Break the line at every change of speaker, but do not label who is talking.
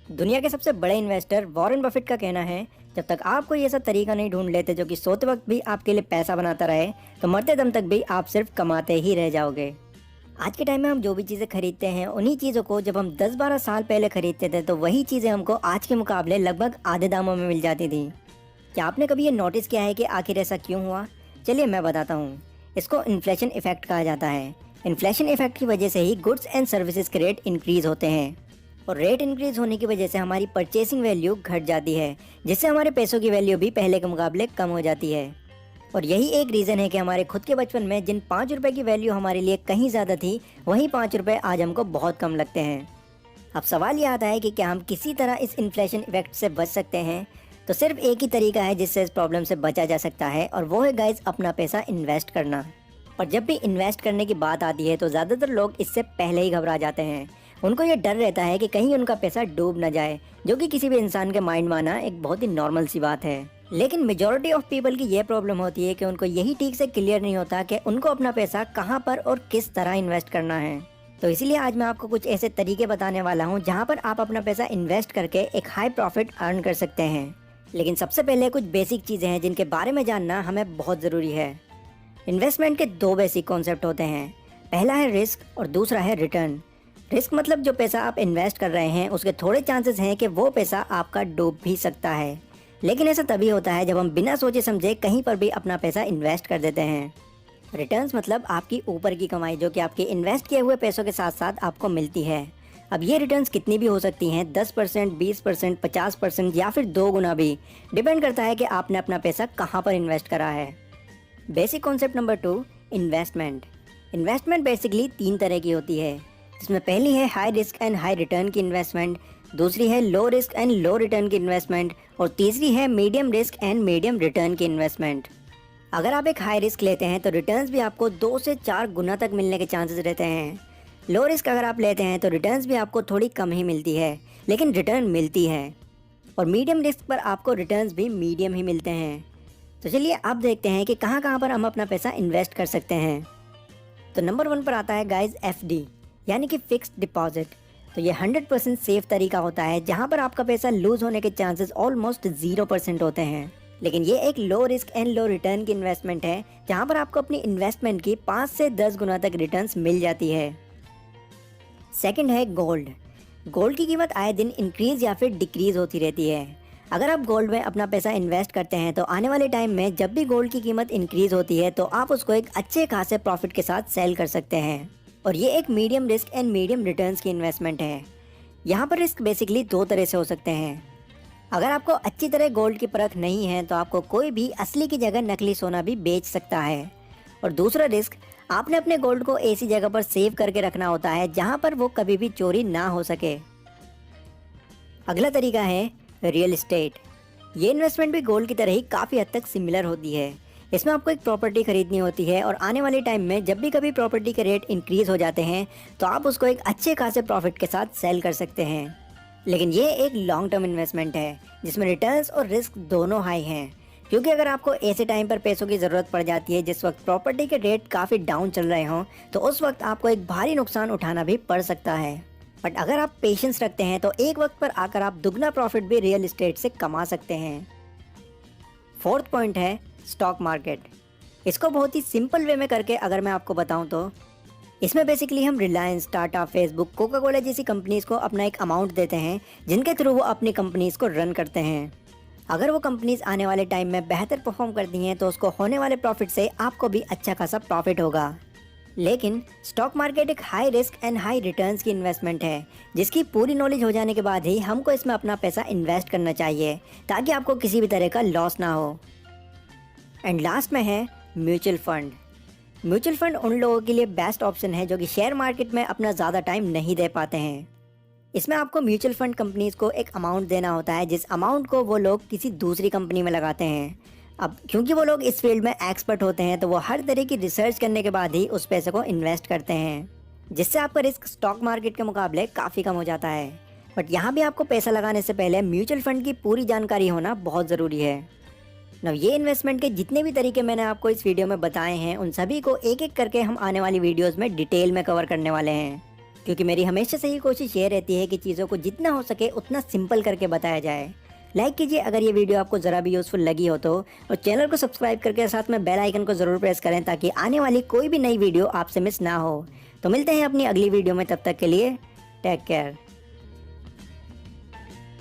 दुनिया के सबसे बड़े इन्वेस्टर वॉरेन बफेट का कहना है, जब तक आप कोई ऐसा तरीका नहीं ढूंढ लेते जो कि सोते वक्त भी आपके लिए पैसा बनाता रहे, तो मरते दम तक भी आप सिर्फ कमाते ही रह जाओगे। आज के टाइम में हम जो भी चीज़ें खरीदते हैं, उन्हीं चीज़ों को जब हम 10-12 साल पहले खरीदते थे तो वही चीज़ें हमको आज के मुकाबले लगभग आधे दामों में मिल जाती थी। क्या आपने कभी ये नोटिस किया है कि आखिर ऐसा क्यों हुआ? चलिए मैं बताता हूँ। इसको इन्फ्लेशन इफेक्ट कहा जाता है। इन्फ्लेशन इफेक्ट की वजह से ही गुड्स एंड सर्विसेज के रेट इंक्रीज होते हैं, और रेट इंक्रीज होने की वजह से हमारी परचेसिंग वैल्यू घट जाती है, जिससे हमारे पैसों की वैल्यू भी पहले के मुकाबले कम हो जाती है। और यही एक रीज़न है कि हमारे खुद के बचपन में जिन 5 रुपए की वैल्यू हमारे लिए कहीं ज़्यादा थी, वही 5 रुपए आज हमको बहुत कम लगते हैं। अब सवाल ये आता है कि क्या हम किसी तरह इस इन्फ्लेशन इफेक्ट से बच सकते हैं? तो सिर्फ एक ही तरीका है जिससे इस प्रॉब्लम से बचा जा सकता है, और वो है गाइज अपना पैसा इन्वेस्ट करना। और जब भी इन्वेस्ट करने की बात आती है तो ज़्यादातर लोग इससे पहले ही घबरा जाते हैं। उनको ये डर रहता है कि कहीं उनका पैसा डूब ना जाए, जो कि किसी भी इंसान के माइंड में आना एक बहुत ही नॉर्मल सी बात है। लेकिन मेजॉरिटी ऑफ पीपल की ये प्रॉब्लम होती है कि उनको यही ठीक से क्लियर नहीं होता कि उनको अपना पैसा कहाँ पर और किस तरह इन्वेस्ट करना है। तो इसीलिए आज मैं आपको कुछ ऐसे तरीके बताने वाला हूँ जहाँ पर आप अपना पैसा इन्वेस्ट करके एक हाई प्रॉफिट अर्न कर सकते हैं। लेकिन सबसे पहले कुछ बेसिक चीज़ें हैं जिनके बारे में जानना हमें बहुत ज़रूरी है। इन्वेस्टमेंट के 2 बेसिक कॉन्सेप्ट होते हैं। पहला है रिस्क और दूसरा है रिटर्न। रिस्क मतलब जो पैसा आप इन्वेस्ट कर रहे हैं उसके थोड़े चांसेस हैं कि वो पैसा आपका डूब भी सकता है, लेकिन ऐसा तभी होता है जब हम बिना सोचे समझे कहीं पर भी अपना पैसा इन्वेस्ट कर देते हैं। रिटर्न्स मतलब आपकी ऊपर की कमाई जो कि आपके इन्वेस्ट किए हुए पैसों के साथ साथ आपको मिलती है। अब ये रिटर्न्स कितनी भी हो सकती हैं, 10%, 20%, 50% या फिर 2 गुना भी, डिपेंड करता है कि आपने अपना पैसा कहाँ पर इन्वेस्ट करा है। Basic concept number 2, investment. Investment basically 3 तरह की होती है, जिसमें पहली है high risk and high return की इन्वेस्टमेंट, दूसरी है low risk and low return की इन्वेस्टमेंट, और तीसरी है medium risk and medium return की इन्वेस्टमेंट। अगर आप एक हाई रिस्क लेते हैं तो रिटर्न्स भी आपको 2 से 4 गुना तक मिलने के चांसेस रहते हैं। लो रिस्क अगर आप लेते हैं तो रिटर्न्स भी आपको थोड़ी कम ही मिलती है, लेकिन रिटर्न मिलती है। और मीडियम रिस्क पर आपको रिटर्न्स भी मीडियम ही मिलते हैं। तो चलिए अब देखते हैं कि कहाँ कहाँ पर हम अपना पैसा इन्वेस्ट कर सकते हैं। तो नंबर 1 पर आता है गाइज एफडी, यानी कि फिक्स्ड डिपॉजिट। तो ये 100% सेफ तरीका होता है जहाँ पर आपका पैसा लूज होने के चांसेस ऑलमोस्ट 0% होते हैं। लेकिन ये एक low risk and low return की इन्वेस्टमेंट है जहाँ पर आपको अपनी इन्वेस्टमेंट की 5 से 10 गुना तक रिटर्न्स मिल जाती है। सेकंड है गोल्ड। गोल्ड की कीमत आए दिन इंक्रीज या फिर डिक्रीज होती रहती है। अगर आप गोल्ड में अपना पैसा इन्वेस्ट करते हैं तो आने वाले टाइम में जब भी गोल्ड की कीमत इंक्रीज होती है तो आप उसको एक अच्छे खासे प्रॉफिट के साथ सेल कर सकते हैं। और ये एक medium risk and medium returns की इन्वेस्टमेंट है। यहाँ पर रिस्क बेसिकली 2 तरह से हो सकते हैं। अगर आपको अच्छी तरह गोल्ड की परख नहीं है तो आपको कोई भी असली की जगह नकली सोना भी बेच सकता है। और दूसरा रिस्क, आपने अपने गोल्ड को ऐसी जगह पर सेव करके रखना होता है जहाँ पर वो कभी भी चोरी ना हो सके। अगला तरीका है रियल एस्टेट। ये इन्वेस्टमेंट भी गोल्ड की तरह ही काफ़ी हद तक सिमिलर होती है। इसमें आपको एक प्रॉपर्टी खरीदनी होती है और आने वाले टाइम में जब भी कभी प्रॉपर्टी के रेट इंक्रीज हो जाते हैं तो आप उसको एक अच्छे खासे प्रॉफिट के साथ सेल कर सकते हैं। लेकिन ये एक लॉन्ग टर्म इन्वेस्टमेंट है जिसमें रिटर्न्स और रिस्क दोनों हाई हैं, क्योंकि अगर आपको ऐसे टाइम पर पैसों की ज़रूरत पड़ जाती है जिस वक्त प्रॉपर्टी के रेट काफ़ी डाउन चल रहे हों, तो उस वक्त आपको एक भारी नुकसान उठाना भी पड़ सकता है। बट अगर आप पेशेंस रखते हैं तो एक वक्त पर आकर आप दुगना प्रॉफिट भी रियल एस्टेट से कमा सकते हैं। फोर्थ पॉइंट है स्टॉक मार्केट। इसको बहुत ही सिंपल वे में करके अगर मैं आपको बताऊं तो इसमें बेसिकली हम Reliance, Tata, Facebook, Coca Cola जैसी कंपनीज को अपना एक अमाउंट देते हैं जिनके थ्रू वो अपनी कंपनीज को रन करते हैं। अगर वो कंपनीज आने वाले टाइम में बेहतर परफॉर्म करती हैं तो उसको होने वाले प्रॉफिट से आपको भी अच्छा खासा प्रॉफिट होगा। लेकिन स्टॉक मार्केट एक high risk and high returns की इन्वेस्टमेंट है जिसकी पूरी नॉलेज हो जाने के बाद ही हमको इसमें अपना पैसा इन्वेस्ट करना चाहिए ताकि आपको किसी भी तरह का लॉस ना हो। एंड लास्ट में है म्यूचुअल फंड। म्यूचुअल फंड उन लोगों के लिए बेस्ट ऑप्शन है जो कि शेयर मार्केट में अपना ज़्यादा टाइम नहीं दे पाते हैं। इसमें आपको म्यूचुअल फंड कंपनीज को एक अमाउंट देना होता है जिस अमाउंट को वो लोग किसी दूसरी कंपनी में लगाते हैं। अब क्योंकि वो लोग इस फील्ड में एक्सपर्ट होते हैं तो वो हर तरह की रिसर्च करने के बाद ही उस पैसे को इन्वेस्ट करते हैं, जिससे आपका रिस्क स्टॉक मार्केट के मुकाबले काफ़ी कम हो जाता है। बट यहाँ भी आपको पैसा लगाने से पहले म्यूचुअल फंड की पूरी जानकारी होना बहुत ज़रूरी है। ना ये इन्वेस्टमेंट के जितने भी तरीके मैंने आपको इस वीडियो में बताए हैं उन सभी को एक एक करके हम आने वाली वीडियोज़ में डिटेल में कवर करने वाले हैं। क्योंकि मेरी हमेशा से ही कोशिश ये रहती है कि चीज़ों को जितना हो सके उतना सिंपल करके बताया जाए। लाइक कीजिए अगर ये वीडियो आपको ज़रा भी यूज़फुल लगी हो तो, और चैनल को सब्सक्राइब करके साथ में बेल आइकन को ज़रूर प्रेस करें ताकि आने वाली कोई भी नई वीडियो आपसे मिस ना हो। तो मिलते हैं अपनी अगली वीडियो में, तब तक के लिए टेक केयर।